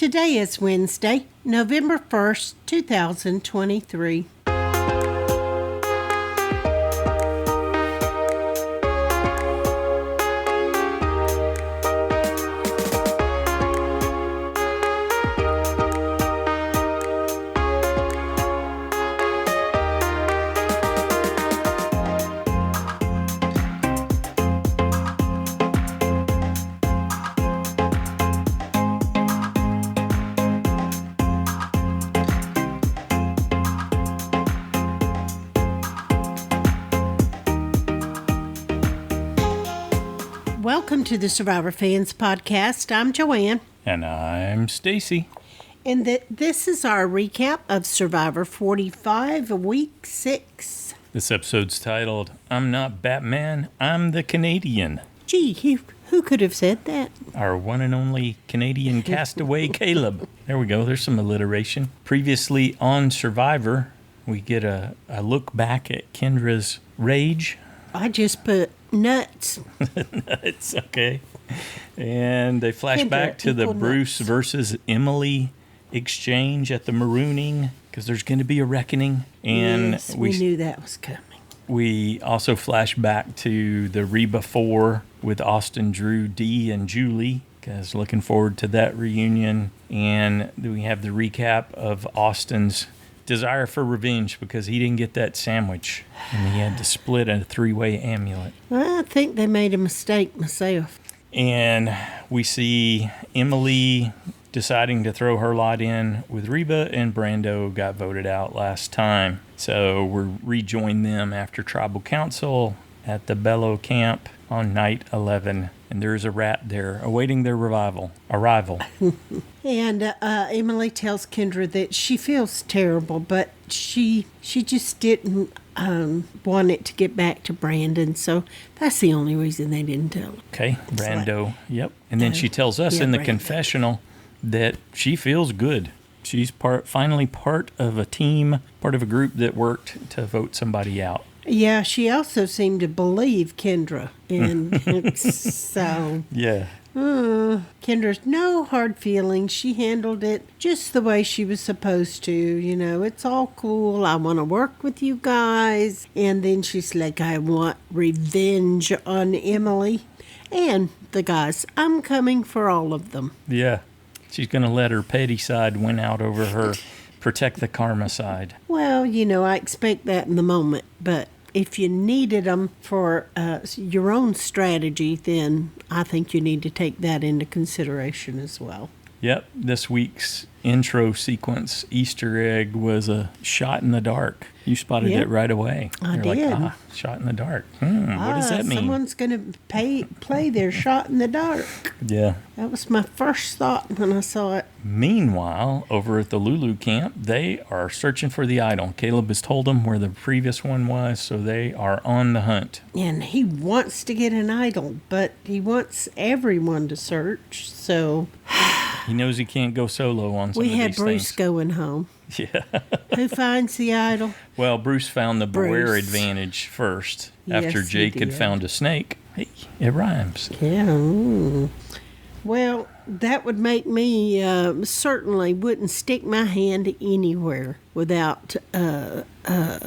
Today is Wednesday, November 1st, 2023. Welcome to the Survivor Fans Podcast. I'm Joanne. And I'm Stacy. And this is our recap of Survivor 45, Week 6. This episode's titled, I'm Not Batman, I'm the Canadian. Gee, who could have said that? Our one and only Canadian castaway, Kaleb. There we go, there's some alliteration. Previously on Survivor, we get a look back at Kendra's rage. I just put nuts. Nuts, okay. And they flash back to the Bruce versus Emily exchange at the marooning, because there's going to be a reckoning. And yes, we knew that was coming. We also flash back to the Reba 4 with Austin, Drew, Dee, and Julie, because looking forward to that reunion. And we have the recap of Austin's desire for revenge because he didn't get that sandwich and he had to split a 3-way amulet. I think they made a mistake myself. And we see Emily deciding to throw her lot in with Reba, and Brando got voted out last time. So we'll rejoin them after Tribal Council at the Bellow Camp on night 11. And there's a rat there awaiting their arrival. And Emily tells Kendra that she feels terrible, but she just didn't want it to get back to Brandon. So that's the only reason they didn't tell her. Okay, Brando, yep. And then she tells us in the confessional that she feels good. She's finally part of a team, part of a group that worked to vote somebody out. Yeah, she also seemed to believe Kendra. And so... Yeah. Kendra's no hard feelings. She handled it just the way she was supposed to. You know, it's all cool. I want to work with you guys. And then she's like, I want revenge on Emily and the guys. I'm coming for all of them. Yeah. She's going to let her petty side win out over her protect the karma side. Well, you know, I expect that in the moment. But if you needed them for your own strategy, then I think you need to take that into consideration as well. Yep. This week's intro sequence Easter egg was a shot in the dark. You spotted it right away. I You're did. like, shot in the dark. What does that mean? Someone's going to play their shot in the dark. Yeah. That was my first thought when I saw it. Meanwhile, over at the Lulu camp, they are searching for the idol. Kaleb has told them where the previous one was, so they are on the hunt. And he wants to get an idol, but he wants everyone to search, so... He knows he can't go solo on some of these things. We had Bruce going home. Yeah. Who finds the idol? Well, Bruce found the beware advantage first, after Yes, Jake he had did. found a snake. Hey, it rhymes. Yeah. Well, that would make me certainly wouldn't stick my hand anywhere without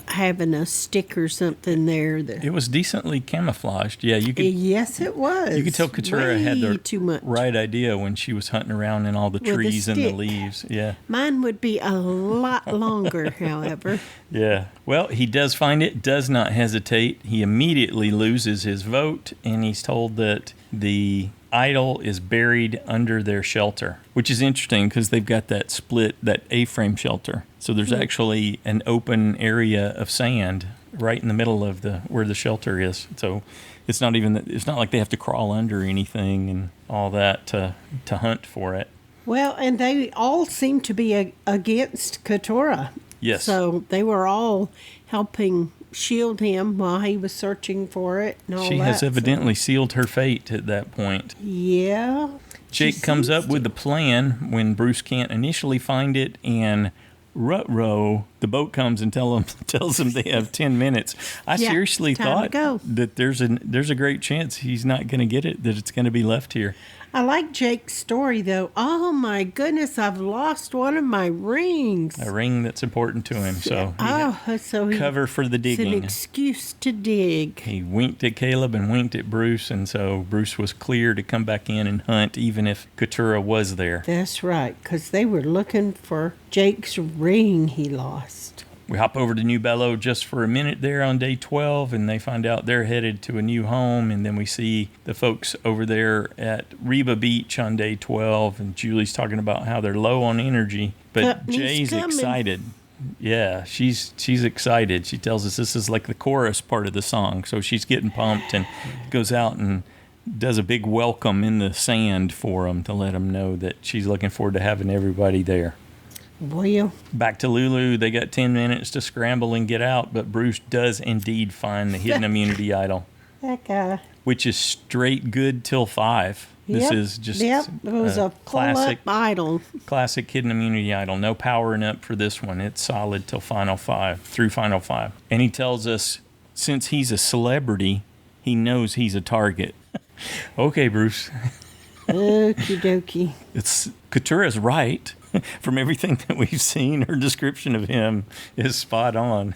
having a stick or something there. It was decently camouflaged. Yeah, you could. Yes, it was. You could tell Katurah had the too much. right idea when she was hunting around in all the With a trees and the stick. leaves. Yeah. Mine would be a lot longer, however. Yeah. Well, he does find it, does not hesitate. He immediately loses his vote, and he's told that the idol is buried under their shelter, which is interesting because they've got that split, that A-frame shelter. So there's actually an open area of sand right in the middle of where the shelter is. So it's not like they have to crawl under anything and all that to hunt for it. Well, and they all seem to be against Katurah. Yes. So they were all helping shield him while he was searching for it and all that. She has evidently sealed her fate at that point. Yeah. Jake comes up with the plan when Bruce can't initially find it, and Rutrow the boat comes and tells them they have 10 minutes. I seriously thought that there's a great chance he's not going to get it, that it's going to be left here. I like Jake's story, though. Oh, my goodness, I've lost one of my rings. A ring that's important to him. So cover for the digging. It's an excuse to dig. He winked at Kaleb and winked at Bruce, and so Bruce was clear to come back in and hunt, even if Katurah was there. That's right, because they were looking for Jake's ring he lost. We hop over to New Bello just for a minute there on day 12, and they find out they're headed to a new home. And then we see the folks over there at Reba Beach on day 12, and Julie's talking about how they're low on energy, but Jay's excited. Yeah, she's excited. She tells us this is like the chorus part of the song, so she's getting pumped and goes out and does a big welcome in the sand for them to let them know that she's looking forward to having everybody there. Well, back to Lulu. They got 10 minutes to scramble and get out, but Bruce does indeed find the hidden immunity idol. That guy. Which is straight good till 5. This is just it was a classic idol. Classic hidden immunity idol. No powering up for this one. It's solid till final 5, through final 5. And he tells us, since he's a celebrity, he knows he's a target. Okay, Bruce. Okie dokie. Katurah's right. From everything that we've seen, her description of him is spot on.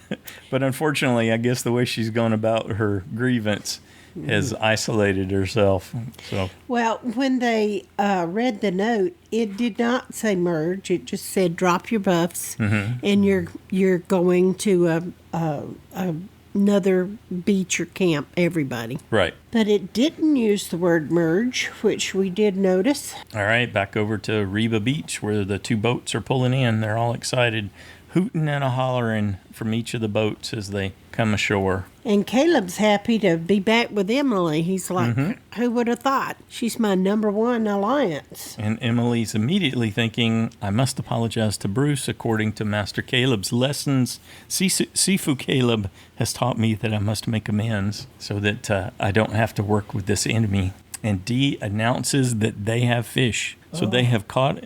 But unfortunately, I guess the way she's gone about her grievance has isolated herself. So, well, when they read the note, it did not say merge. It just said drop your buffs, and you're going to another beach or camp, everybody. Right. But it didn't use the word merge, which we did notice. All right, back over to Reba Beach where the 2 boats are pulling in. They're all excited, hooting and a-hollering from each of the boats as they come ashore. And Caleb's happy to be back with Emily. He's like, who would have thought? She's my #1 alliance. And Emily's immediately thinking, I must apologize to Bruce. According to Master Caleb's lessons, Sifu Kaleb has taught me that I must make amends so that I don't have to work with this enemy. And Dee announces that they have fish. So they have caught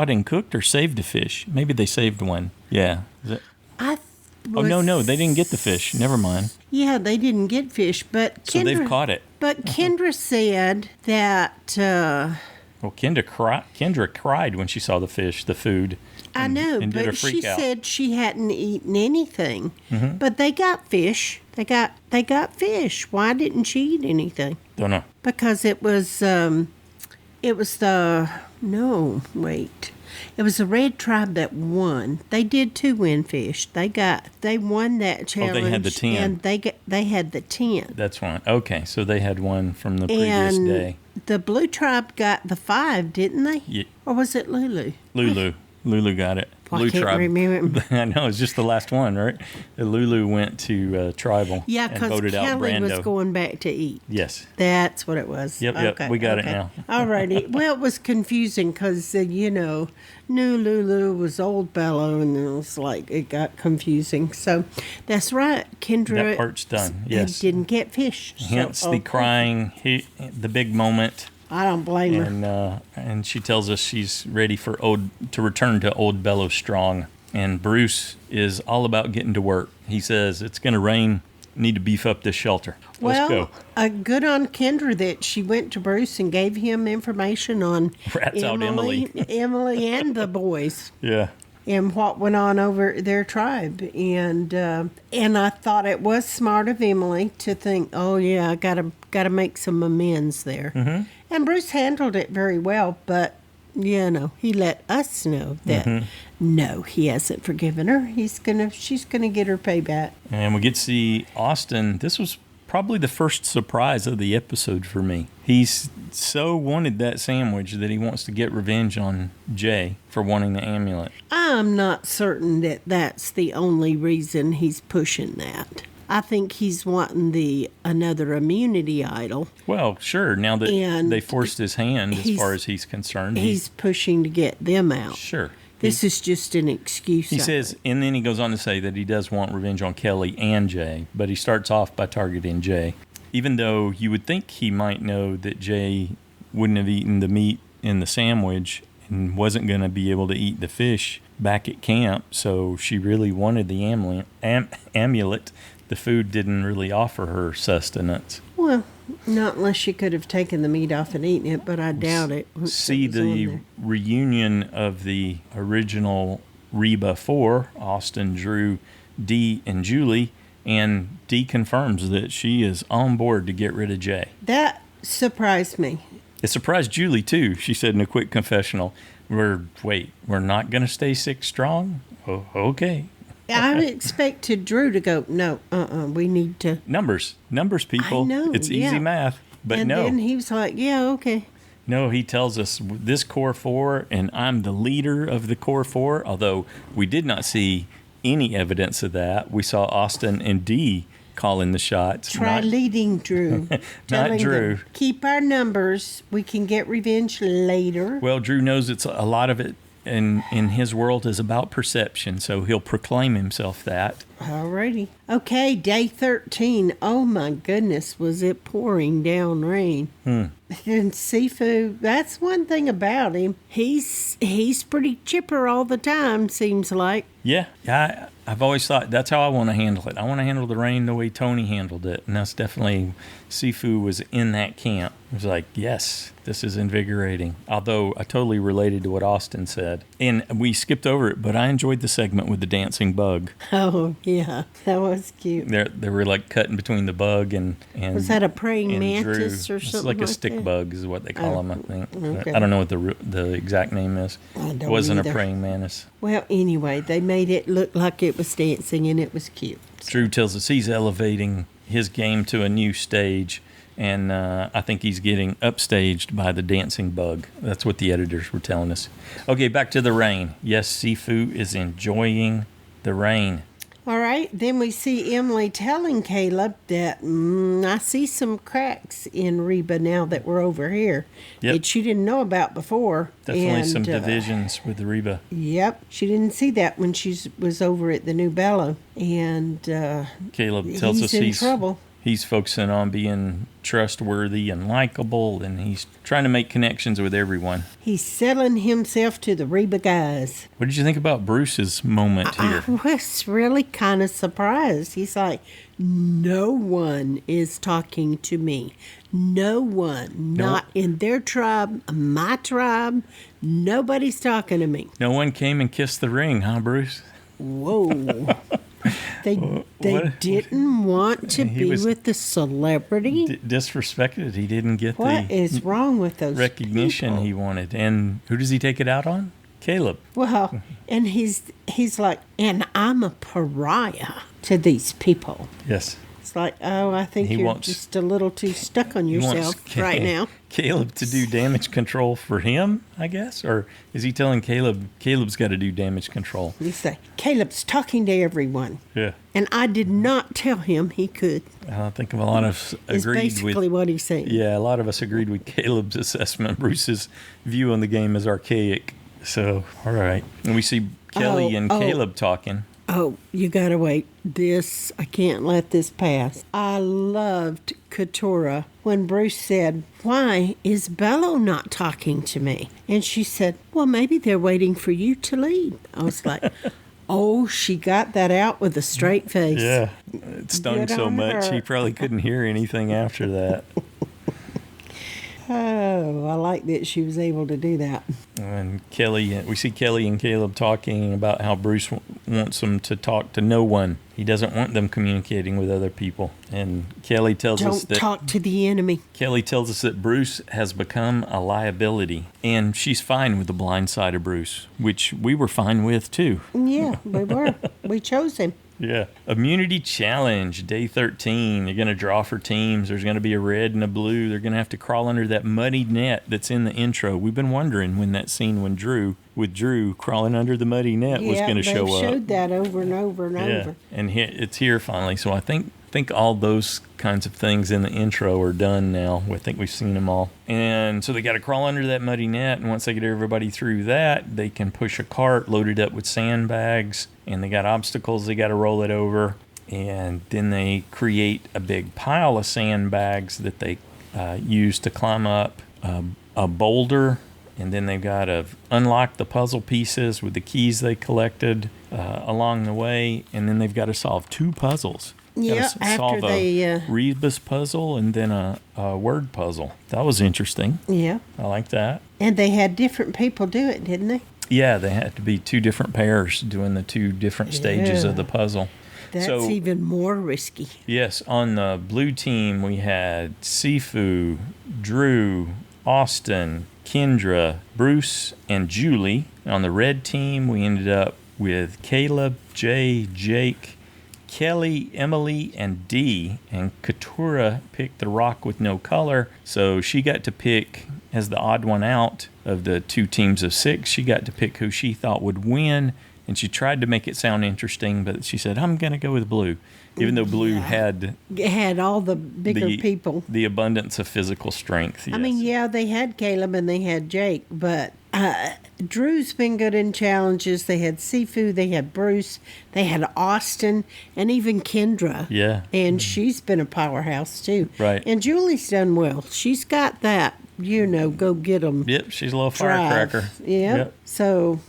and cooked or saved a fish. Maybe they saved one. Yeah. No, they didn't get the fish. Never mind. Yeah, they didn't get fish, but so they've caught it. But Kendra said that... well, Kendra cried when she saw the fish, the food. I know, but she said she hadn't eaten anything. But they got fish. They got fish. Why didn't she eat anything? Don't know. Because it was the red tribe that won. They did 2 win fish. They won that challenge. Oh, they had the 10. And they had the 10. That's one. Okay, so they had one from the previous day. The blue tribe got the 5, didn't they? Yeah. Or was it Lulu? Lulu got it. I can't remember. I know, it's just the last one, right? Lulu went to tribal. Yeah, because Kellie was going back to eat. Yes. That's what it was. Yep, okay, we got it now. All righty. Well, it was confusing because, new Lulu was old Bello, and it was like, it got confusing. So, that's right. Kendra. That part's done, yes. Didn't get fish. Hence the crying, the big moment. I don't blame her. And she tells us she's ready to return to Old Bellow strong. And Bruce is all about getting to work. He says, it's going to rain. Need to beef up this shelter. Let's go. Good on Kendra that she went to Bruce and gave him information on Emily and the boys. Yeah. And what went on over their tribe. And I thought it was smart of Emily to think, oh, yeah, I gotta make some amends there. And Bruce handled it very well, but, he let us know that, no, he hasn't forgiven her. She's gonna get her payback. And we get to see Austin. This was probably the first surprise of the episode for me. He's so wanted that sandwich that he wants to get revenge on Jay for wanting the amulet. I'm not certain that that's the only reason he's pushing that. I think he's wanting another immunity idol. Well, sure. Now that they forced his hand, as far as he's concerned, he's pushing to get them out. Sure. This is just an excuse. He says, and then he goes on to say that he does want revenge on Kellie and Jay, but he starts off by targeting Jay, even though you would think he might know that Jay wouldn't have eaten the meat in the sandwich and wasn't going to be able to eat the fish back at camp, so she really wanted the amulet. The food didn't really offer her sustenance. Well, not unless she could have taken the meat off and eaten it, but I doubt it. See the reunion of the original Reba 4, Austin, Drew, Dee, and Julie, and Dee confirms that she is on board to get rid of Jay. That surprised me. It surprised Julie, too. She said in a quick confessional, we're not going to stay 6 strong? Oh, okay. I expected Drew to go, no, we need to. Numbers, people. I know, it's easy math, but and no. And then he was like, yeah, okay. No, he tells us this core 4, and I'm the leader of the core 4, although we did not see any evidence of that. We saw Austin and Dee calling the shots. Try leading Drew. Not Drew. Them, keep our numbers. We can get revenge later. Well, Drew knows it's a lot of it in his world is about perception, so he'll proclaim himself that. Alrighty. Okay, day 13. Oh my goodness, was it pouring down rain. And Sifu, that's one thing about him. He's pretty chipper all the time, seems like. Yeah, I've always thought that's how I want to handle it. I want to handle the rain the way Tony handled it. And that's definitely, Sifu was in that camp. It was like, yes, this is invigorating. Although I totally related to what Austin said. And we skipped over it, but I enjoyed the segment with the dancing bug. Oh, yeah, that was cute. They were like cutting between the bug and was that a praying mantis Drew. or something? It's like a stick that? Bug is what they call them, I think. Okay. I don't know what the exact name is. It wasn't either. a praying mantis. Well, anyway, they made it look like it was dancing, and it was cute. Drew tells us he's elevating his game to a new stage, and I think he's getting upstaged by the dancing bug. That's what the editors were telling us. Okay, back to the rain. Yes, Sifu is enjoying the rain. All right, then we see Emily telling Kaleb that I see some cracks in Reba now that we're over here that she didn't know about before. Definitely some divisions with Reba. Yep, she didn't see that when she was over at the New Bellow. And Kaleb tells us he's in trouble. He's focusing on being trustworthy and likable, and he's trying to make connections with everyone. He's selling himself to the Reba guys. What did you think about Bruce's moment here? I was really kind of surprised. He's like, no one is talking to me. No one. Not in their tribe, my tribe. Nobody's talking to me. No one came and kissed the ring, huh, Bruce? Whoa. They didn't want to be with the celebrity. Disrespected. He didn't get what is wrong with those recognition people? He wanted. And who does he take it out on? Kaleb. Well, and he's like, and I'm a pariah to these people. Yes. It's like, oh, I think you're just a little too stuck on yourself right now. Kaleb to do damage control for him, I guess? Or is he telling Caleb's got to do damage control? He's like, Caleb's talking to everyone. Yeah. And I did not tell him he could. I think a lot of us agreed with... basically what he's saying. Yeah, a lot of us agreed with Caleb's assessment. Bruce's view on the game is archaic. So, all right. And we see Kellie and Kaleb talking. Oh, you gotta wait. I can't let this pass. I loved Katurah when Bruce said, why is Bello not talking to me? And she said, well, maybe they're waiting for you to lead. I was like, oh, she got that out with a straight face. Yeah, it stung so much he probably couldn't hear anything after that. Oh, I like that she was able to do that. And we see Kellie and Kaleb talking about how Bruce wants them to talk to no one. He doesn't want them communicating with other people. And Kellie tells us that... Don't talk to the enemy. Kellie tells us that Bruce has become a liability. And she's fine with the blind side of Bruce, which we were fine with too. Yeah, we were. We chose him. Yeah. Immunity Challenge, day 13. They're going to draw for teams. There's going to be a red and a blue. They're going to have to crawl under that muddy net that's in the intro. We've been wondering when that scene when Drew crawling under the muddy net was going to show up. Yeah, they showed that over and over and over. And it's here finally. So I think all those kinds of things in the intro are done now. I think we've seen them all. And so they got to crawl under that muddy net. And once they get everybody through that, they can push a cart loaded up with sandbags. And they got obstacles they got to roll it over. And then they create a big pile of sandbags that they use to climb up a boulder and then they've got to unlock the puzzle pieces with the keys they collected along the way, and then they've got to solve 2 puzzles. Yeah, solve a rebus puzzle and then a word puzzle. That was interesting. Yeah. I like that. And they had different people do it, didn't they? Yeah, they had to be 2 different pairs doing the 2 different stages of the puzzle. That's even more risky. Yes, on the blue team, we had Sifu, Drew, Austin, Kendra, Bruce, and Julie. On the red team, we ended up with Kaleb, Jay, Jake, Kellie, Emily, and Dee. And Katurah picked the rock with no color, so she got to pick, as the odd one out of the 2 teams of 6, she got to pick who she thought would win. And she tried to make it sound interesting, but she said, I'm going to go with blue. Even though blue had all the bigger people. The abundance of physical strength. Yes. I mean, yeah, they had Kaleb and they had Jake, but Drew's been good in challenges. They had Sifu, they had Bruce, they had Austin, and even Kendra. Yeah. And she's been a powerhouse, too. Right. And Julie's done well. She's got that, go get them. Yep, she's a little firecracker. Yep. So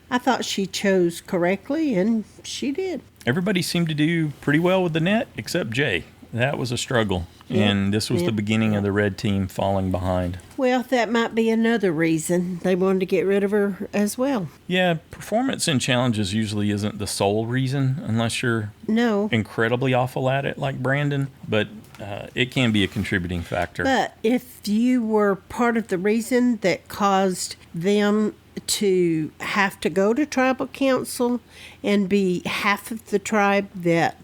I thought she chose correctly, and she did. Everybody seemed to do pretty well with the net, except Jay. That was a struggle. Yep. And this was the beginning of the red team falling behind. Well, that might be another reason they wanted to get rid of her as well. Yeah, performance in challenges usually isn't the sole reason, unless you're incredibly awful at it like Brandon. But it can be a contributing factor. But if you were part of the reason that caused them to have to go to tribal council and be half of the tribe that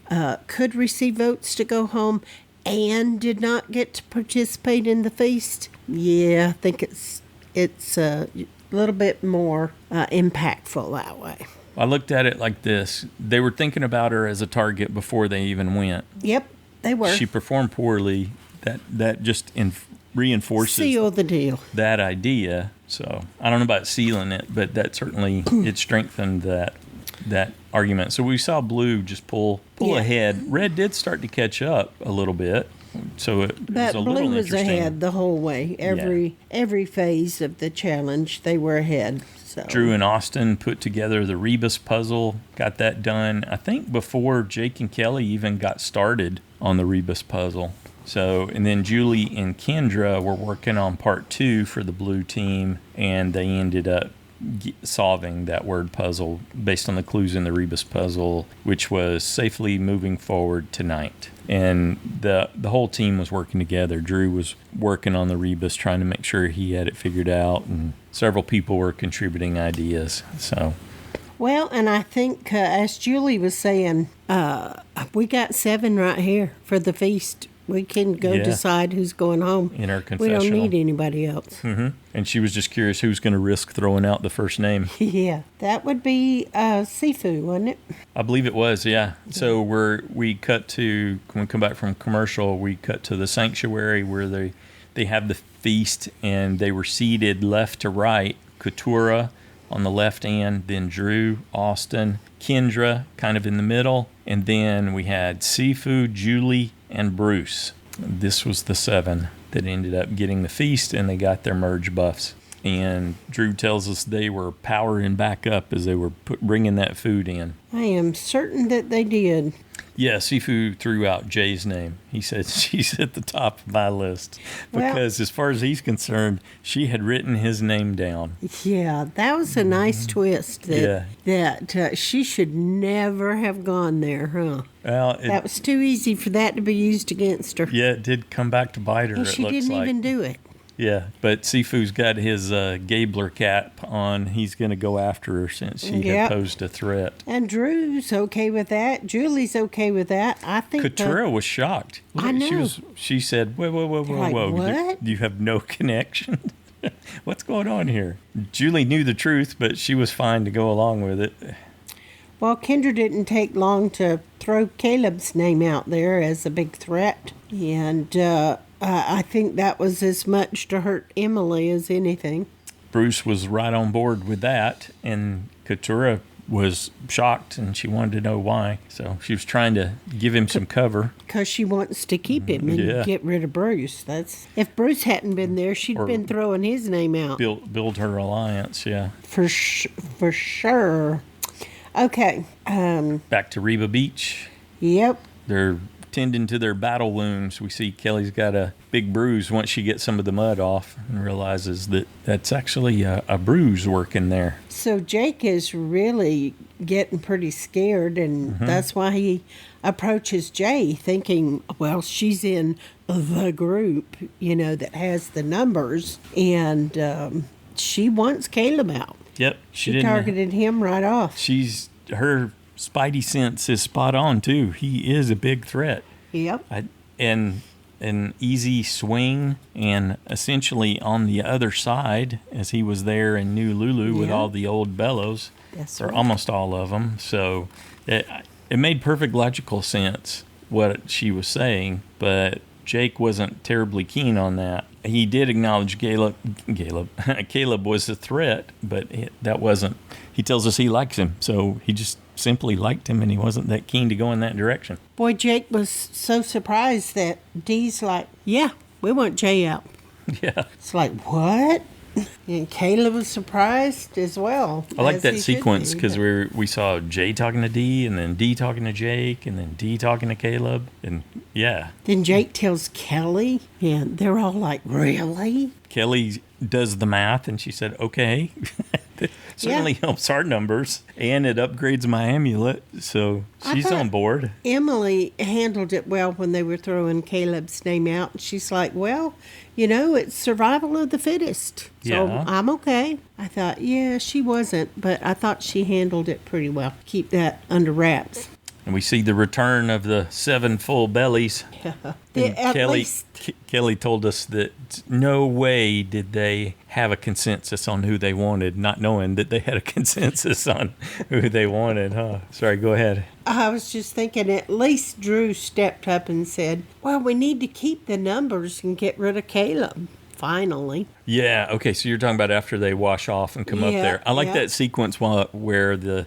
could receive votes to go home and did not get to participate in the feast, I think it's a little bit more impactful that way. I looked at it like this. They were thinking about her as a target before they even went. Yep, they were. She performed poorly. That just reinforces seal the deal. That idea. So I don't know about sealing it, but that certainly it strengthened that argument. So we saw blue just pull ahead. Red did start to catch up a little bit. So it was a little blue was interesting. ahead the whole way. Every phase of the challenge, they were ahead. So Drew and Austin put together the rebus puzzle, got that done, I think before Jake and Kellie even got started on the rebus puzzle. So, and then Julie and Kendra were working on part 2 for the blue team, and they ended up solving that word puzzle based on the clues in the rebus puzzle, which was safely moving forward tonight. And the whole team was working together. Drew was working on the rebus, trying to make sure he had it figured out, and several people were contributing ideas. So, well, and I think, as Julie was saying, we got 7 right here for the feast. We can go decide who's going home. In our confessional. We don't need anybody else. Mm-hmm. And she was just curious who's going to risk throwing out the first name. Yeah, that would be Sifu, wasn't it? I believe it was, yeah. So we cut to, when we come back from commercial, we cut to the sanctuary where they have the feast, and they were seated left to right. Katurah on the left hand, then Drew, Austin, Kendra kind of in the middle, and then we had Sifu, Julie, and Bruce. This was the 7 that ended up getting the feast, and they got their merge buffs. And Drew tells us they were powering back up as they were bringing that food in. I am certain that they did. Yeah, Sifu threw out Jay's name. He said, she's at the top of my list. Because as far as he's concerned, she had written his name down. Yeah, that was a nice twist. That she should never have gone there, huh? Well, that was too easy for that to be used against her. Yeah, it did come back to bite her, and she didn't even do it. Yeah, but Sifu's got his Gabler cap on. He's going to go after her since she had posed a threat. And Drew's okay with that. Julie's okay with that. I think Katurah was shocked. I know. She said, whoa. Like, what? You have no connection? What's going on here? Julie knew the truth, but she was fine to go along with it. Well, Kendra didn't take long to throw Kaleb's name out there as a big threat. And I think that was as much to hurt Emily as anything. Bruce was right on board with that, and Katurah was shocked and she wanted to know why. So she was trying to give him some cover. Because she wants to keep him and get rid of Bruce. That's if Bruce hadn't been there, she'd been throwing his name out. Build her alliance, yeah. For sure. Okay. Back to Reba Beach. Yep. They're tending to their battle wounds. We see Kellie's got a big bruise once she gets some of the mud off and realizes that that's actually a bruise working there. So Jake is really getting pretty scared, and that's why he approaches Jay thinking, well, she's in the group, that has the numbers, and she wants Kaleb out. Yep. She targeted him right off. Her spidey sense is spot on, too. He is a big threat. Yep. And an easy swing, and essentially on the other side, as he was there and knew Lulu with all the old bellows, or almost all of them. So it made perfect logical sense what she was saying, but Jake wasn't terribly keen on that. He did acknowledge Kaleb was a threat, but that wasn't. He tells us he likes him, so he just simply liked him, and he wasn't that keen to go in that direction. Boy, Jake was so surprised that Dee's like, yeah, we want Jay out. Yeah. It's like, what? And Kaleb was surprised as well. I like that sequence because we saw Jay talking to Dee, and then Dee talking to Jake, and then Dee talking to Kaleb, and yeah. Then Jake tells Kellie, and they're all like, really? Kellie does the math, and she said, okay. Certainly helps our numbers, and it upgrades my amulet, so she's on board. Emily handled it well when they were throwing Kaleb's name out. She's like, well, it's survival of the fittest, so I'm okay. I thought, she wasn't, but I thought she handled it pretty well. Keep that under wraps. And we see the return of the 7 full bellies. Kellie told us that no way did they have a consensus on who they wanted, not knowing that they had a consensus on who they wanted, huh? Sorry, go ahead. I was just thinking at least Drew stepped up and said, well, we need to keep the numbers and get rid of Kaleb. Finally. Yeah, okay, so you're talking about after they wash off and come up there. I like that sequence where the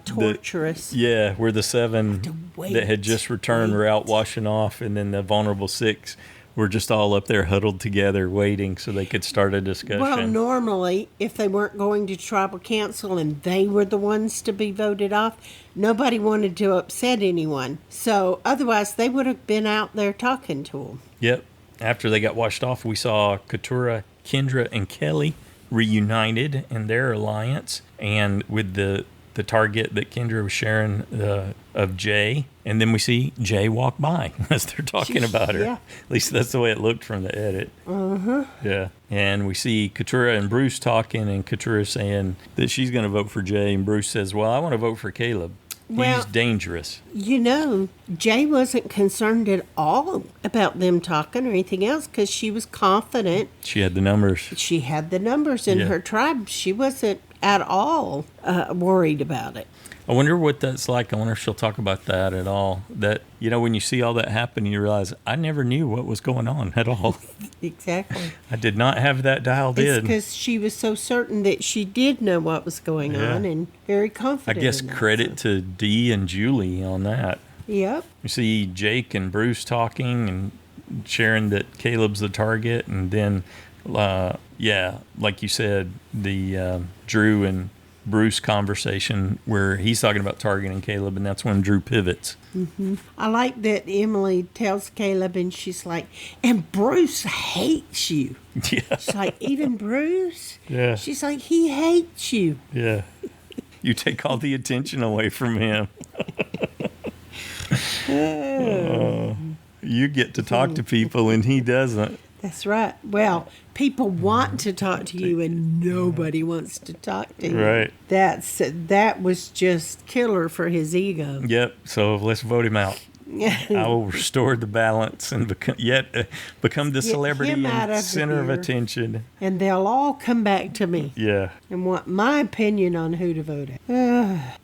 torturous. Where the 7 that had just returned were out washing off, and then the vulnerable 6 were just all up there huddled together waiting so they could start a discussion. Well, normally, if they weren't going to tribal council and they were the ones to be voted off, nobody wanted to upset anyone. So otherwise, they would have been out there talking to them. Yep. After they got washed off, we saw Katurah, Kendra, and Kellie reunited in their alliance, and with the target that Kendra was sharing of Jay, and then we see Jay walk by as they're talking about her. At least that's the way it looked from the edit. Yeah. And we see Katurah and Bruce talking, and Katurah saying that she's going to vote for Jay, and Bruce says, well, I want to vote for Kaleb. He's dangerous. Jay wasn't concerned at all about them talking or anything else because she was confident. She had the numbers. She had the numbers in her tribe. She wasn't at all worried about it. I wonder what that's like. I wonder if she'll talk about that at all. That, when you see all that happen, you realize I never knew what was going on at all. Exactly. I did not have that dialed in. It's because she was so certain that she did know what was going on and very confident. I guess credit to Dee and Julie on that. Yep. You see Jake and Bruce talking and sharing that Kaleb's the target, and then, like you said, the Drew and Bruce conversation where he's talking about targeting Kaleb, and that's when Drew pivots. I like that Emily tells Kaleb, and she's like, and Bruce hates you. Yeah. She's like, even Bruce? Yeah. She's like, he hates you. Yeah. You take all the attention away from him. You get to talk to people, and he doesn't. That's right. Well, people want to talk to you, and nobody wants to talk to you. Right. That was just killer for his ego. Yep. So let's vote him out. I will restore the balance and become the celebrity and center of attention. And they'll all come back to me. Yeah. And want my opinion on who to vote at.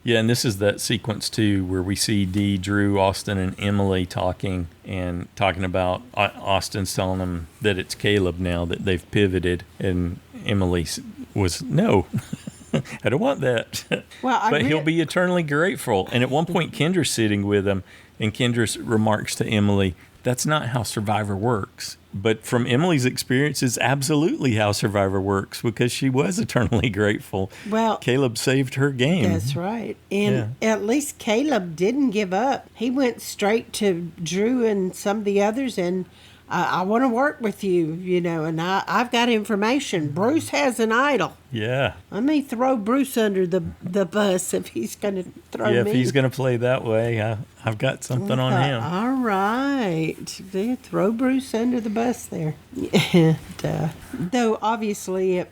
Yeah, and this is that sequence, too, where we see Dee, Drew, Austin, and Emily talking about Austin's telling them that it's Kaleb now, that they've pivoted. And Emily was, no. I don't want that. Well, but he'll be eternally grateful. And at one point, Kendra's sitting with him, and Kendra remarks to Emily, that's not how Survivor works. But from Emily's experience, it's absolutely how Survivor works because she was eternally grateful. Well, Kaleb saved her game. That's right. And at least Kaleb didn't give up. He went straight to Drew and some of the others and I want to work with you, and I've got information. Bruce has an idol. Yeah. Let me throw Bruce under the bus if he's going to throw me. Yeah, if he's going to play that way, I've got something on him. All right. Throw Bruce under the bus there. And, though, obviously,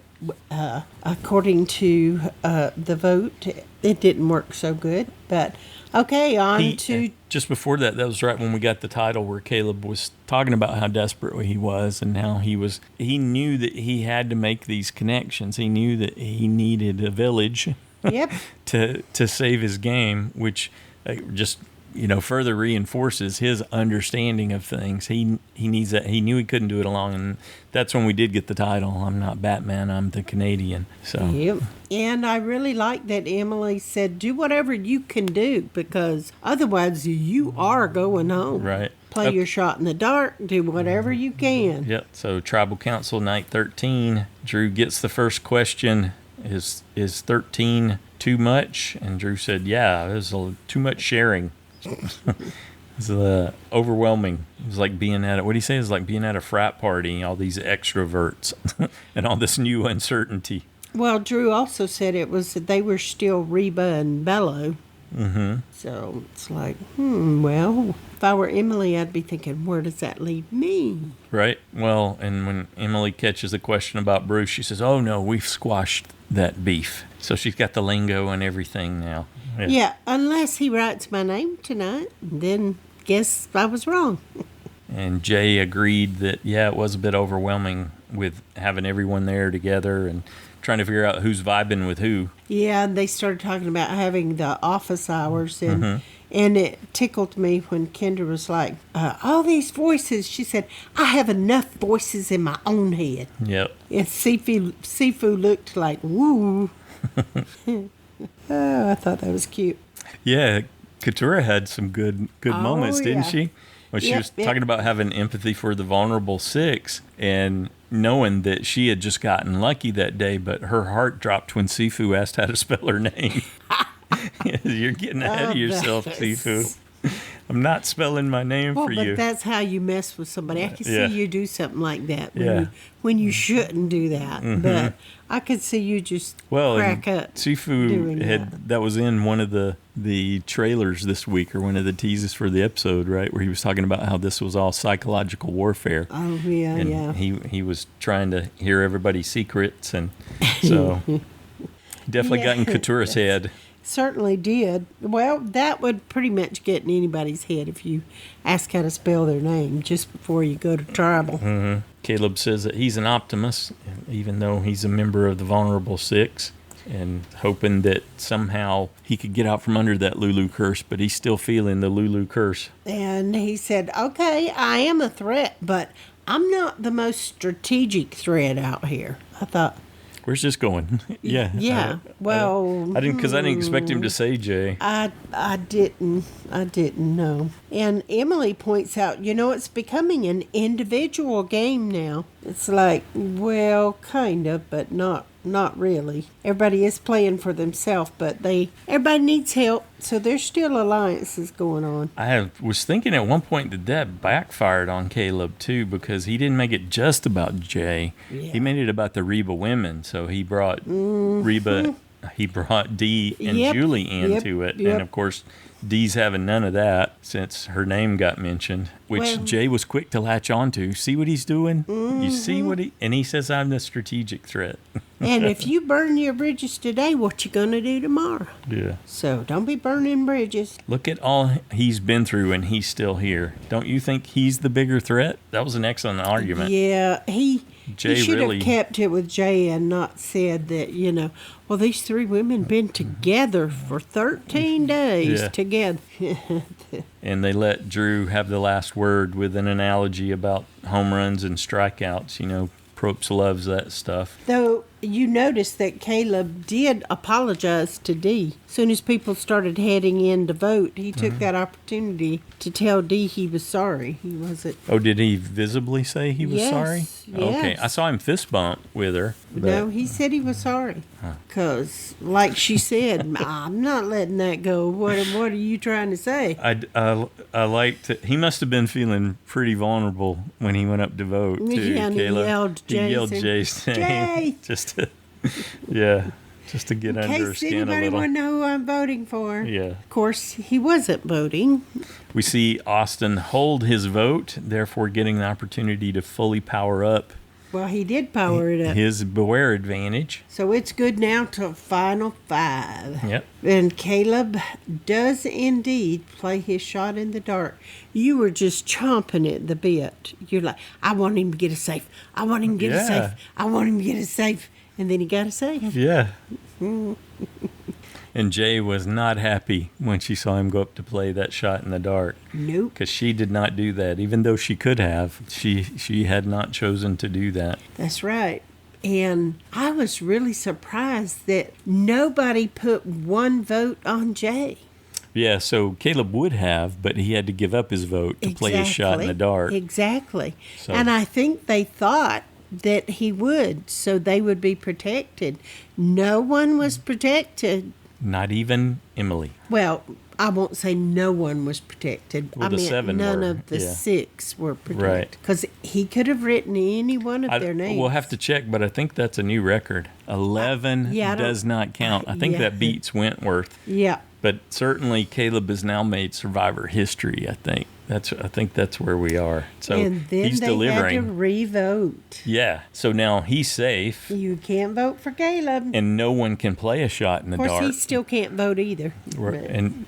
according to the vote, it didn't work so good. But, okay, on to... Just before that was right when we got the title where Kaleb was talking about how desperate he was and how he knew that he had to make these connections. He knew that he needed a village to save his game, which just further reinforces his understanding of things. He needs that. He knew he couldn't do it alone, and that's when we did get the title. I'm not Batman, I'm the Canadian. So and I really like that Emily said, do whatever you can do because otherwise you are going home. Right. Play your shot in the dark, do whatever you can. Yep. So Tribal Council night 13, Drew gets the first question. Is 13 too much? And Drew said, yeah, there's too much sharing. It's overwhelming. It was like being at what do you say? It was like being at a frat party, all these extroverts and all this new uncertainty. Well, Drew also said it was that they were still Reba and Bello. Mm-hmm. So it's like, well, if I were Emily, I'd be thinking, where does that leave me? Right. Well, and when Emily catches a question about Bruce, she says, oh, no, we've squashed that beef. So she's got the lingo and everything now. Yeah, unless he writes my name tonight, then guess I was wrong. And Jay agreed that, it was a bit overwhelming with having everyone there together and trying to figure out who's vibing with who. Yeah, and they started talking about having the office hours, and it tickled me when Kendra was like, all these voices. She said, I have enough voices in my own head. Yep. And Sifu looked like, woo. Oh, I thought that was cute. Yeah, Katurah had some good moments, didn't she? When she was talking about having empathy for the vulnerable six and knowing that she had just gotten lucky that day, but her heart dropped when Sifu asked how to spell her name. You're getting ahead of yourself, Sifu. I'm not spelling my name for you. But that's how you mess with somebody. I can see you do something like that when you shouldn't do that. Mm-hmm. But I could see you just crack up. Sifu that was in one of the trailers this week or one of the teases for the episode, right, where he was talking about how this was all psychological warfare. Oh, yeah, and he was trying to hear everybody's secrets, and so definitely got in Katurah's head. Certainly did. Well, that would pretty much get in anybody's head if you ask how to spell their name just before you go to tribal. Mm-hmm. Kaleb says that he's an optimist, even though he's a member of the Vulnerable Six, and hoping that somehow he could get out from under that Lulu curse, but he's still feeling the Lulu curse. And he said, okay, I am a threat, but I'm not the most strategic threat out here. I thought... Where's this going? Yeah. I didn't expect him to say Jay. I didn't know. And Emily points out, it's becoming an individual game now. It's like, well, kind of, but not really. Everybody is playing for themselves, but everybody needs help. So there's still alliances going on. I was thinking at one point that backfired on Kaleb too, because he didn't make it just about Jay. Yeah. He made it about the Reba women. So he brought Reba, he brought Dee and Julie into it. And of course, Dee's having none of that since her name got mentioned, which Jay was quick to latch onto. See what he's doing? Mm-hmm. You see and he says, I'm the strategic threat. And if you burn your bridges today, what you going to do tomorrow? Yeah. So don't be burning bridges. Look at all he's been through and he's still here. Don't you think he's the bigger threat? That was an excellent argument. Yeah, he should have kept it with Jay and not said that, well, these three women been together for 13 days together. And they let Drew have the last word with an analogy about home runs and strikeouts. Probst loves that stuff. Though you noticed that Kaleb did apologize to Dee. As soon as people started heading in to vote, he took that opportunity to tell Dee he was sorry. He wasn't. Oh, did he visibly say he was sorry? Okay, I saw him fist bump with her. No, he said he was sorry. Because, like she said, I'm not letting that go. What are you trying to say? I liked it. He must have been feeling pretty vulnerable when he went up to vote, too, Yeah, and Caleb. he yelled Jay's name. Jay! Just to, just to get under her skin a anybody little. want to know who I'm voting for. Yeah. Of course, he wasn't voting. We see Austin hold his vote, therefore getting the opportunity to fully power up Well, he did power it up. his Beware advantage. So it's good now to final 5. Yep. And Kaleb does indeed play his shot in the dark. You were just chomping at the bit. You're like, I want him to get a safe. I want him to get a safe. I want him to get a safe. And then he got a safe. Yeah. And Jay was not happy when she saw him go up to play that shot in the dark. Nope. Because she did not do that. Even though she could have, she had not chosen to do that. That's right. And I was really surprised that nobody put one vote on Jay. Yeah, so Kaleb would have, but he had to give up his vote to play his shot in the dark. Exactly. So. And I think they thought that he would, so they would be protected. No one was protected. Not even Emily. Well, I won't say no one was protected. Well, I the mean, 7 none were, of the yeah. 6 were protected. Right. Because he could have written any one of their names. We'll have to check, but I think that's a new record. 11 does not count. I think that beats Wentworth. Yeah. But certainly Kaleb has now made Survivor history, I think. I think that's where we are. So and then he's they delivering. had to re-vote. Yeah. So now he's safe. You can't vote for Kaleb. And no one can play a shot in the dark. Of course, he still can't vote either. And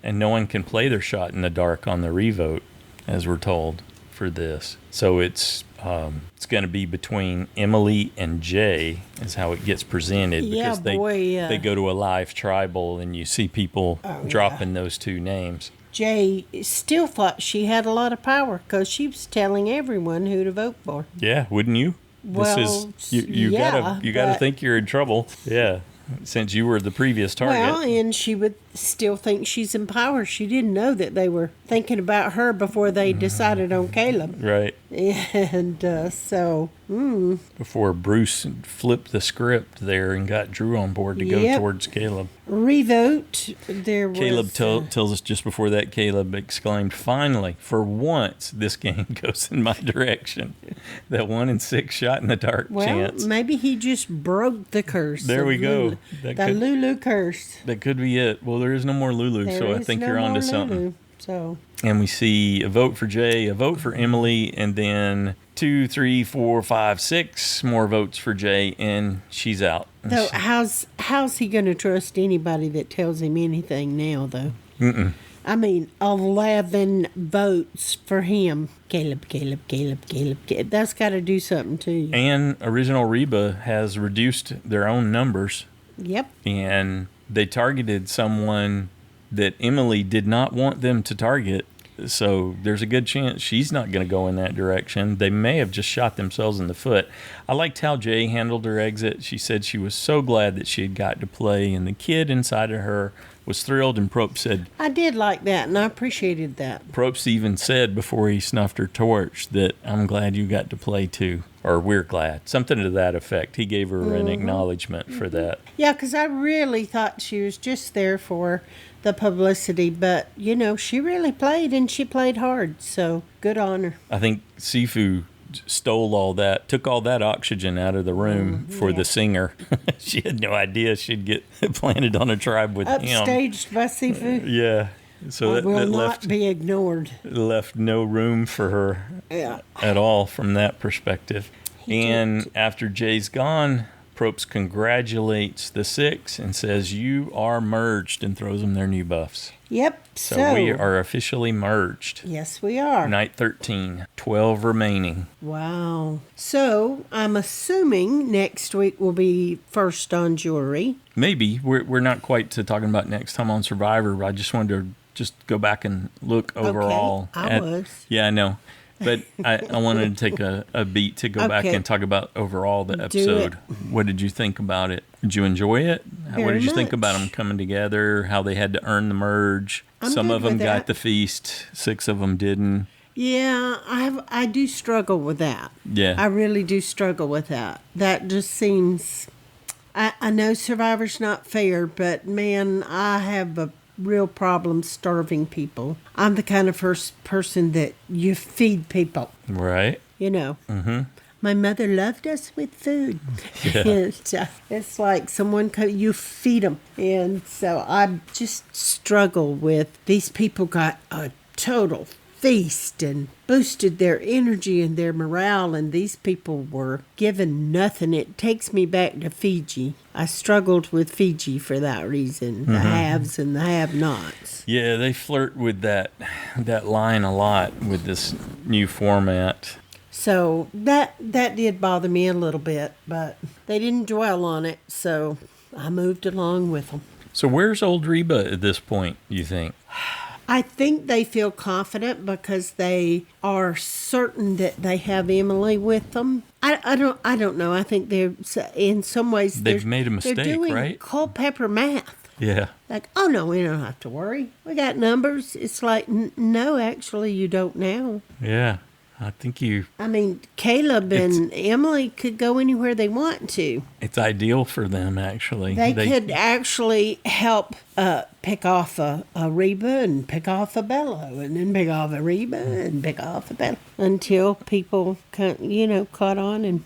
no one can play their shot in the dark on the revote, as we're told for this. So it's going to be between Emily and Jay is how it gets presented, because they go to a live tribal and you see people dropping those 2 names. Jay still thought she had a lot of power because she was telling everyone who to vote for. Yeah, wouldn't you? Well, you gotta think you're in trouble. Yeah, since you were the previous target. Well, and she would still think she's in power. She didn't know that they were thinking about her before they decided on Kaleb. Right. And so... Before Bruce flipped the script there and got Drew on board to go towards Kaleb. Revote. There was... Caleb tells us just before that, Kaleb exclaimed, "Finally, for once, this game goes in my direction." That 1 in 6 shot in the dark chance. Well, maybe he just broke the curse. There we go. Lulu curse. That could be it. Well, there is no more Lulu, so I think you're onto something. So. And we see a vote for Jay, a vote for Emily, and then 2, 3, 4, 5, 6 more votes for Jay, and she's out. So how's he going to trust anybody that tells him anything now, though? I mean, 11 votes for him. Kaleb. That's got to do something to you. And Original Reba has reduced their own numbers. Yep. And they targeted someone that Emily did not want them to target. So there's a good chance she's not going to go in that direction. They may have just shot themselves in the foot. I liked how Jay handled her exit. She said she was so glad that she had got to play, and the kid inside of her was thrilled, and Probst said... I did like that, and I appreciated that. Probst even said before he snuffed her torch that, "I'm glad you got to play too," or "we're glad." Something to that effect. He gave her an acknowledgement for that. Yeah, because I really thought she was just there for the publicity, but, she really played, and she played hard, so good on her. I think Sifu stole all that, took all that oxygen out of the room for the singer. She had no idea she'd get planted on a tribe with him. Upstaged by Sifu. Yeah. So that not be ignored. Left no room for her at all from that perspective. After Jay's gone, Probst congratulates the 6 and says, "You are merged," and throws them their new buffs. Yep. So we are officially merged. Yes, we are. Night 13, 12 remaining. Wow. So I'm assuming next week will be first on jury. Maybe. We're not quite to talking about next time on Survivor. I just wanted to go back and look overall. I was. Yeah, I know. But I wanted to take a beat to go back Okay. and talk about overall the Do episode. it. What did you think about it? Did you enjoy it? What Very did you think about much. them coming together? How they had to earn the merge? I'm Some good of them with got that. the feast. 6 of them didn't. Yeah, I do struggle with that. Yeah. I really do struggle with that. That just seems. I know Survivor's not fair, but man, I have a real problem starving people. I'm the kind of first person that you feed people. Right. You know. Mm-hmm. My mother loved us with food. Yeah. And, it's like you feed them. And so I just struggle with these people got a total feast and boosted their energy and their morale, and these people were given nothing. It takes me back to Fiji. I struggled with Fiji for that reason, the haves and the have-nots. Yeah, they flirt with that line a lot with this new format. So that did bother me a little bit, but they didn't dwell on it, so I moved along with them. So where's old Reba at this point, you think? I think they feel confident because they are certain that they have Emily with them. I don't know. I think they're in some ways They've made a mistake, they're doing right? Culpeper math. Yeah. Like, oh no, we don't have to worry. We got numbers. It's like, no, actually, you don't now. Yeah. I think I mean, Kaleb and Emily could go anywhere they want to. it's ideal for them, actually. They could actually help pick off a Reba and pick off a Bello and then pick off a Reba and pick off a Bello until people, caught on and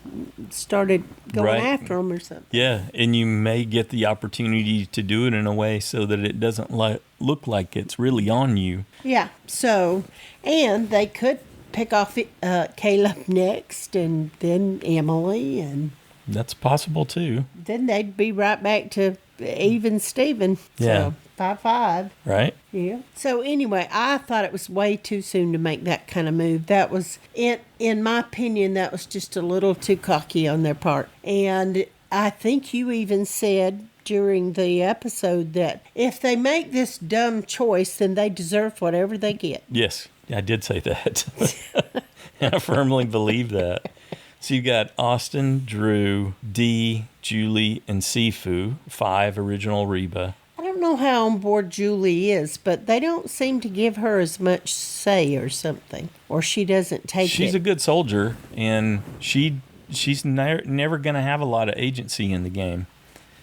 started going Right. after them or something. Yeah, and you may get the opportunity to do it in a way so that it doesn't look like it's really on you. Yeah. So, and they could pick off Kaleb next and then Emily, and That's possible, too. then they'd be right back to even Steven. Yeah. So 5-5. Right? Yeah. So anyway, I thought it was way too soon to make that kind of move. That was, in my opinion, that was just a little too cocky on their part. And I think you even said during the episode that if they make this dumb choice, then they deserve whatever they get. Yes, I did say that. I firmly believe that. So you got Austin, Drew, Dee, Julie, and Sifu, 5 original Reba. I don't know how on board Julie is, but they don't seem to give her as much say or something. Or she doesn't take She's a good soldier, and she's never going to have a lot of agency in the game.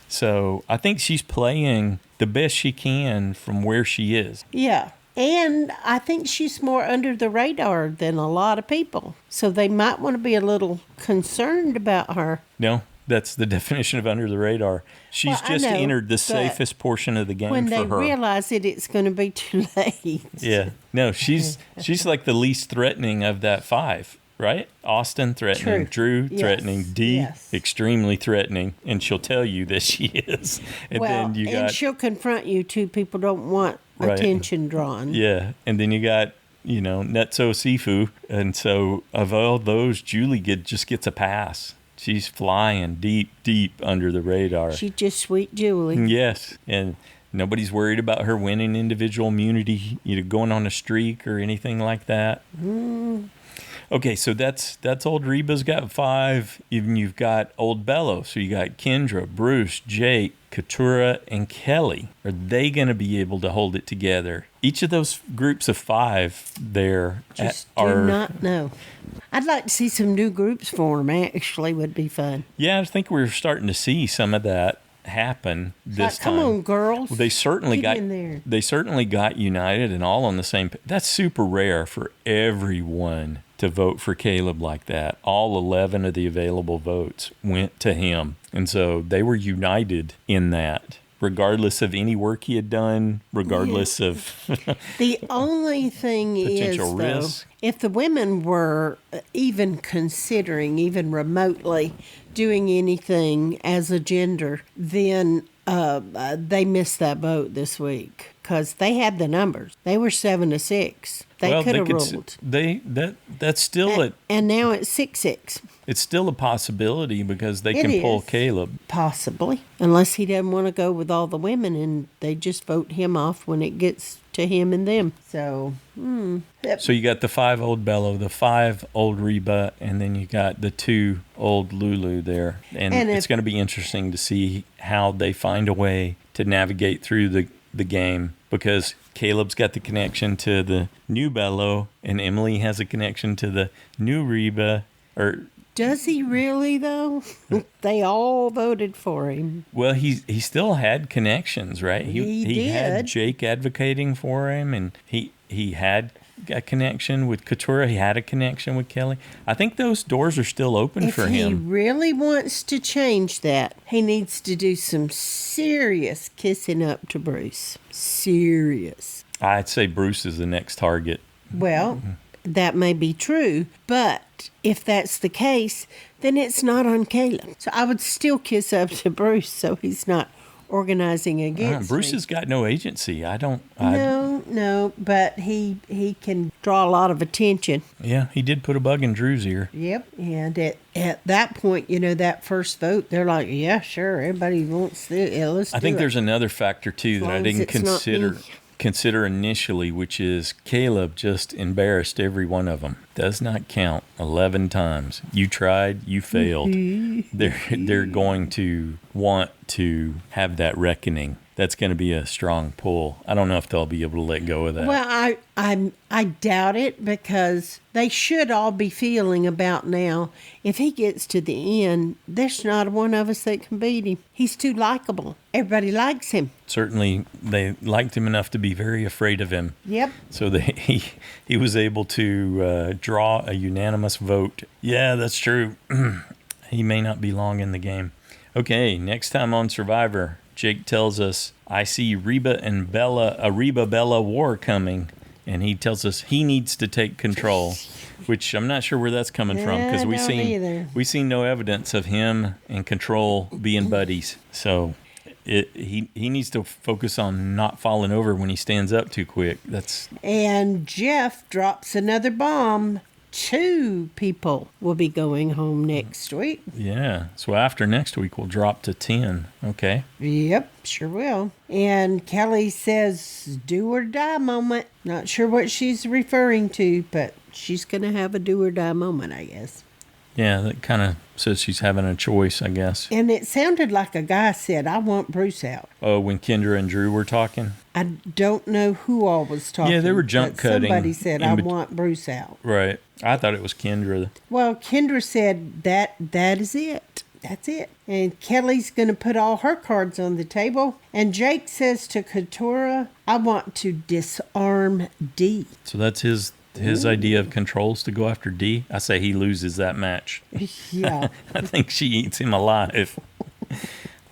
So I think she's playing the best she can from where she is. Yeah. And I think she's more under the radar than a lot of people. So they might want to be a little concerned about her. No, that's the definition of under the radar. She's Well, I just know, entered the but safest portion of the game When for they her. realize it, it's going to be too late. Yeah. No, she's like the least threatening of that 5, right? Austin threatening, True. Drew threatening, Yes, Dee yes. extremely threatening, and she'll tell you that she is. And Well, then you and got she'll confront you too. People don't want Right. attention drawn. yeah, and then you got NToS Sifu, and so of all those, Julie just gets a pass. She's flying deep under the radar. She's just sweet Julie. Yes, and nobody's worried about her winning individual immunity, going on a streak or anything like that. Okay, so that's old Reba's got 5. Even you've got old Bello. So you got Kendra, Bruce, Jake, Katurah, and Kellie. Are they going to be able to hold it together? Each of those groups of 5 there Just are. do not know. I'd like to see some new groups form. Actually, would be fun. Yeah, I think we're starting to see some of that happen this Like, come time. on, girls. Well, they certainly Get got in there. They certainly got united and all on the same. That's super rare for everyone to vote for Kaleb like that. All 11 of the available votes went to him, and so they were united in that, regardless of any work he had done, regardless of The only thing is, Potential though, risk. if the women were even considering, even remotely, doing anything as a gender, then they missed that vote this week because they had the numbers. They were 7-6. They could have ruled. That's still And now it's 6-6. it's still a possibility because they It can pull is. Kaleb. Possibly. Unless he doesn't want to go with all the women and they just vote him off when it gets to him and them. So, So you got the 5 old Bello, the 5 old Reba, and then you got the 2 old Lulu there. And it's going to be interesting to see how they find a way to navigate through the game, because Caleb's got the connection to the new Bello, and Emily has a connection to the new Reba. Does he really, though? They all voted for him. Well, he still had connections, right? He had Jake advocating for him, and he had a connection with Katurah. He had a connection with Kellie. I think those doors are still open for him. If he really wants to change that, he needs to do some serious kissing up to Bruce. Serious. I'd say Bruce is the next target. Well, that may be true, but if that's the case, then it's not on Kaleb. So I would still kiss up to Bruce so he's not organizing against Bruce me. has got no agency. No, but he can draw a lot of attention. Yeah, he did put a bug in Drew's ear. Yep, and at that point, that first vote, they're like, yeah, sure, everybody wants this. Yeah, let's do it. I think there's another factor, too, that I didn't consider initially, which is Kaleb just embarrassed every one of them. Does not count 11 times. You tried, you failed. They're going to want to have that reckoning. That's going to be a strong pull. I don't know if they'll be able to let go of that. Well, I doubt it, because they should all be feeling about now, if he gets to the end, there's not one of us that can beat him. He's too likable. Everybody likes him. Certainly, they liked him enough to be very afraid of him. Yep. So he was able to draw a unanimous vote. Yeah, that's true. He may not be long in the game. Okay, next time on Survivor, Jake tells us, I see Reba Bella war coming, and he tells us he needs to take control, which I'm not sure where that's coming from, because we seen no evidence of him and Control being buddies. So he needs to focus on not falling over when he stands up too quick. And Jeff drops another bomb. 2 people will be going home next week. Yeah. So after next week, we'll drop to 10. Okay. Yep, sure will. And Kellie says, do or die moment. Not sure what she's referring to, but she's going to have a do or die moment, I guess. Yeah, that kind of says she's having a choice, I guess. And it sounded like a guy said, I want Bruce out. Oh, when Kendra and Drew were talking? I don't know who all was talking. Yeah, they were junk cutting. Somebody said, I want Bruce out. Right. I thought it was Kendra. Well, Kendra said that is it. That's it. And Kellie's going to put all her cards on the table. And Jake says to Katurah, I want to disarm D. So that's his idea of Control's to go after D. I say he loses that match. Yeah. I think she eats him alive.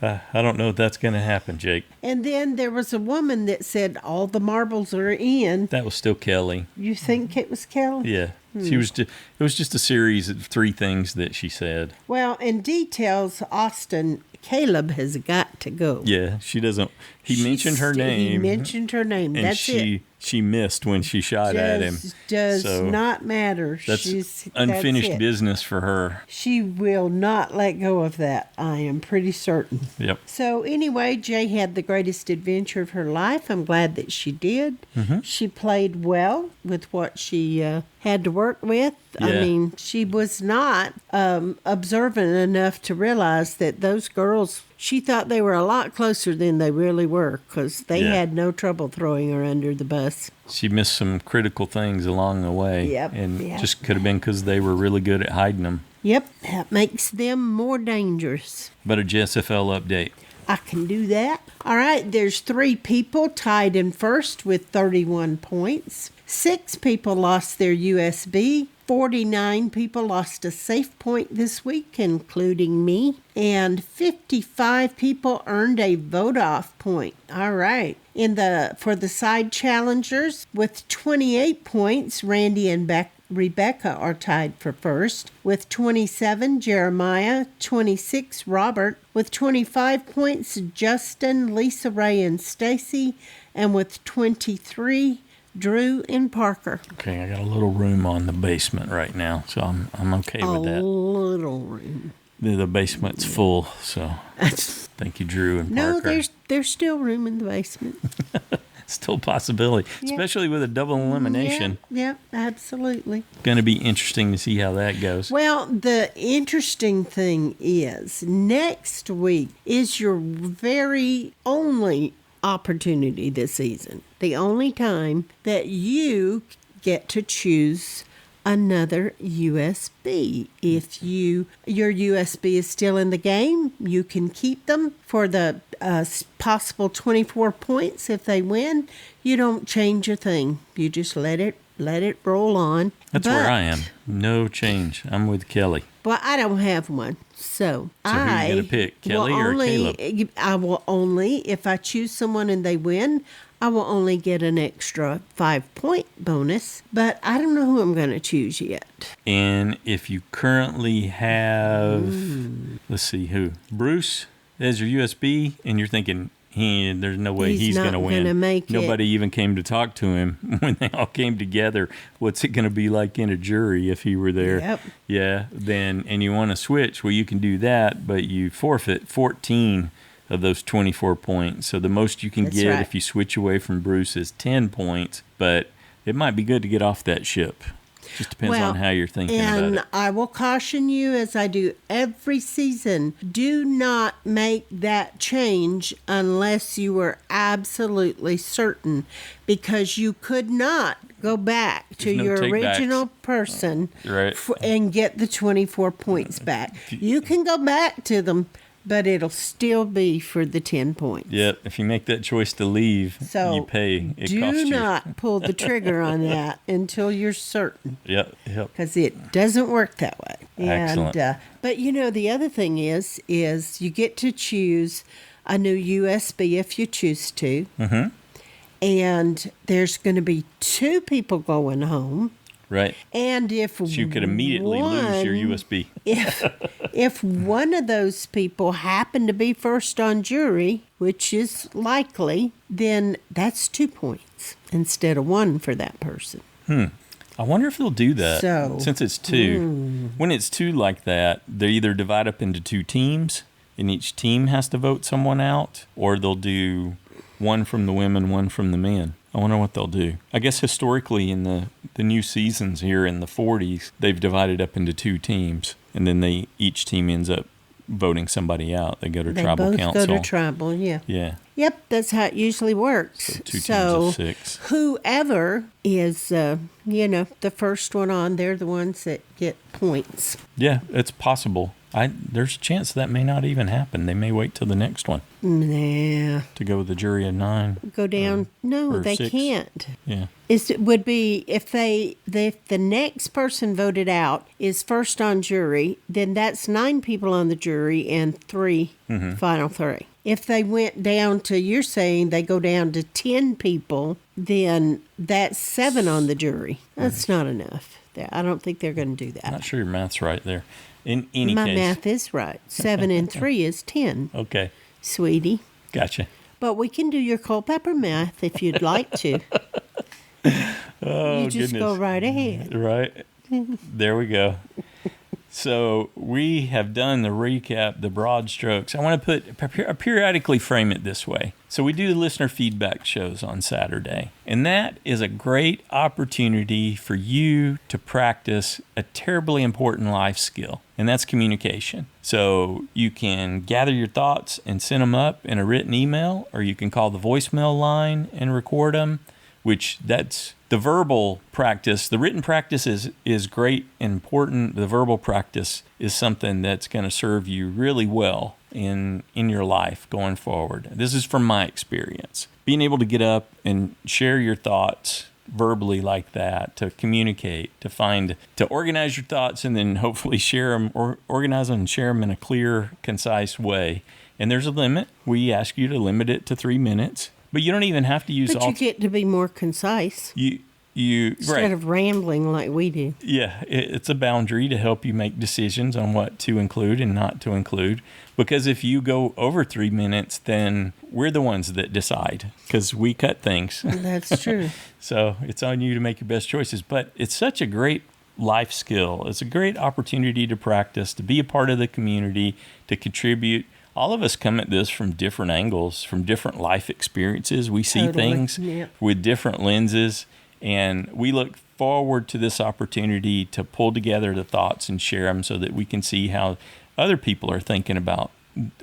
I don't know if that's going to happen, Jake. And then there was a woman that said all the marbles are in. That was still Kellie. You think it was Kellie? Yeah. It was just a series of 3 things that she said. Well, in details, Austin, Kaleb has got to go. Yeah, she doesn't. He mentioned her name. He mentioned her name. And That's it. She missed when she shot at him. Does not matter. That's unfinished business for her. She will not let go of that. I am pretty certain. Yep. So anyway, Jay had the greatest adventure of her life. I'm glad that she did. Mm-hmm. She played well with what she had to work with. Yeah. I mean, she was not observant enough to realize that those girls, she thought they were a lot closer than they really were, because they had no trouble throwing her under the bus. She missed some critical things along the way. Yep. And just could have been because they were really good at hiding them. Yep. That makes them more dangerous. But a JSFL update. I can do that. All right. There's 3 people tied in first with 31 points. 6 people lost their USB. 49 people lost a safe point this week, including me. And 55 people earned a vote-off point. All right. For the side challengers, with 28 points, Randy and Rebecca are tied for first. With 27, Jeremiah. 26, Robert. With 25 points, Justin, Lisa Ray, and Stacy. And with 23, Drew and Parker. Okay, I got a little room on the basement right now, so I'm okay with that. A little room. The basement's full, so thank you, Drew and Parker. No, there's still room in the basement. Still a possibility, especially with a double elimination. Yeah, absolutely. Going to be interesting to see how that goes. Well, the interesting thing is next week is your very only opportunity this season. The only time that you get to choose another USB. If your USB is still in the game, you can keep them for the possible 24 points. If they win, you don't change a thing. You just let it roll on. That's where I am. No change. I'm with Kellie. Well, I don't have one. So who are you going to pick, Kellie or Kaleb? I will only, if I choose someone and they win, I will only get an extra 5-point bonus. But I don't know who I'm going to choose yet. And if you currently have, let's see, who? Bruce as your USB, and you're thinking, there's no way he's going to win. Nobody even came to talk to him when they all came together. What's it going to be like in a jury if he were there? Yep. Yeah. And you want to switch? Well, you can do that, but you forfeit 14 of those 24 points. So the most you can get if you switch away from Bruce is 10 points. But it might be good to get off that ship. Just depends on how you're thinking about it. And I will caution you, as I do every season, do not make that change unless you are absolutely certain, because you could not go back to your original person and get the 24 points back. You can go back to them, but it'll still be for the 10 points. Yep. If you make that choice to leave, you pay. It costs you. Do not pull the trigger on that until you're certain. Yep. Because it doesn't work that way. Excellent. But the other thing is you get to choose a new USB if you choose to. Mm-hmm. And there's going to be 2 people going home. Right. And if so you could immediately lose your USB. if one of those people happen to be first on jury, which is likely, then that's 2 points instead of 1 for that person. I wonder if they'll do that. Since it's 2. When it's 2 like that, they either divide up into 2 teams, and each team has to vote someone out, or they'll do 1 from the women, 1 from the men. I wonder what they'll do. I guess historically in the new seasons here in the 40s, they've divided up into 2 teams, and then each team ends up voting somebody out. They go to tribal council. They both go to tribal, yeah. Yeah. Yep, that's how it usually works. So 2 teams of 6. Whoever is, the first one on, they're the ones that get points. Yeah, it's possible. There's a chance that may not even happen. They may wait till the next one. Nah. To go with the jury of 9. Go down. No, they 6. can't. Yeah. It would be if the next person voted out is first on jury, then that's 9 people on the jury and 3 final 3. If they went down to, you're saying they go down to 10 people, then that's 7 on the jury. That's not enough. I don't think they're going to do that. I'm not sure your math's right there. In any case. My math is right. 7 and 3 is 10. Okay. Sweetie. Gotcha. But we can do your Culpepper math if you'd like to. Oh, you just go right ahead. Right. There we go. So we have done the recap, the broad strokes. I want to periodically frame it this way. So we do the listener feedback shows on Saturday, and that is a great opportunity for you to practice a terribly important life skill, and that's communication. So you can gather your thoughts and send them up in a written email, or you can call the voicemail line and record them, which that's the verbal practice. The written practice is great and important. The verbal practice is something that's going to serve you really well in your life going forward. This is from my experience. Being able to get up and share your thoughts verbally like that, to communicate, to organize your thoughts, and then hopefully share them, or organize them and share them in a clear, concise way. And there's a limit. We ask you to limit it to 3 minutes. But you don't even have to use But you get to be more concise. You Instead of rambling like we do. Yeah, it's a boundary to help you make decisions on what to include and not to include. Because if you go over 3 minutes, then we're the ones that decide, because we cut things. That's true. So it's on you to make your best choices. But it's such a great life skill. It's a great opportunity to practice, to be a part of the community, to contribute. all of us come at this from different angles, from different life experiences. We see Totally. things Yep. with different lenses, and we look forward to this opportunity to pull together the thoughts and share them so that we can see how other people are thinking about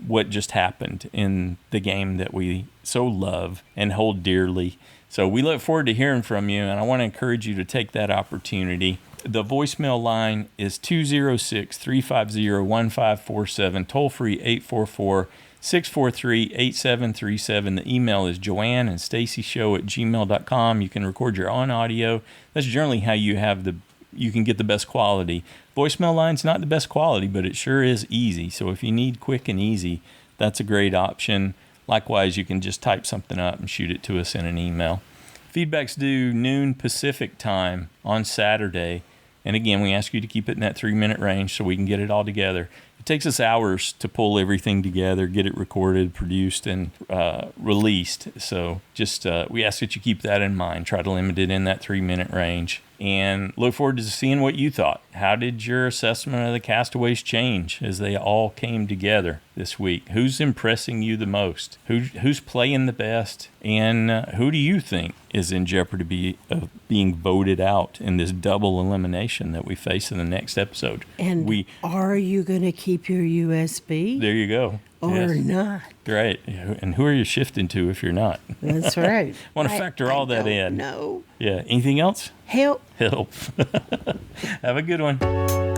what just happened in the game that we so love and hold dearly. So we look forward to hearing from you, and I want to encourage you to take that opportunity. The voicemail line is 206-350-1547, toll free 844-643-8737. The email is joanneandstacyshow@gmail.com. You can record your own audio. That's generally how you can get the best quality. Voicemail line's not the best quality, but it sure is easy. So if you need quick and easy, that's a great option. Likewise, you can just type something up and shoot it to us in an email. Feedback's due noon Pacific time on Saturday. And again, we ask you to keep it in that 3-minute range so we can get it all together. It takes us hours to pull everything together, get it recorded, produced, and released. So just we ask that you keep that in mind. Try to limit it in that 3-minute range. And look forward to seeing what you thought. How did your assessment of the castaways change as they all came together this week? Who's impressing you the most? Who's playing the best? And who do you think is in jeopardy of being voted out in this double elimination that we face in the next episode? And are you going to keep your USB? There you go. Or not? Great. And who are you shifting to if you're not? That's right. Want to factor all that in. No. Yeah. Anything else? Help. Have a good one.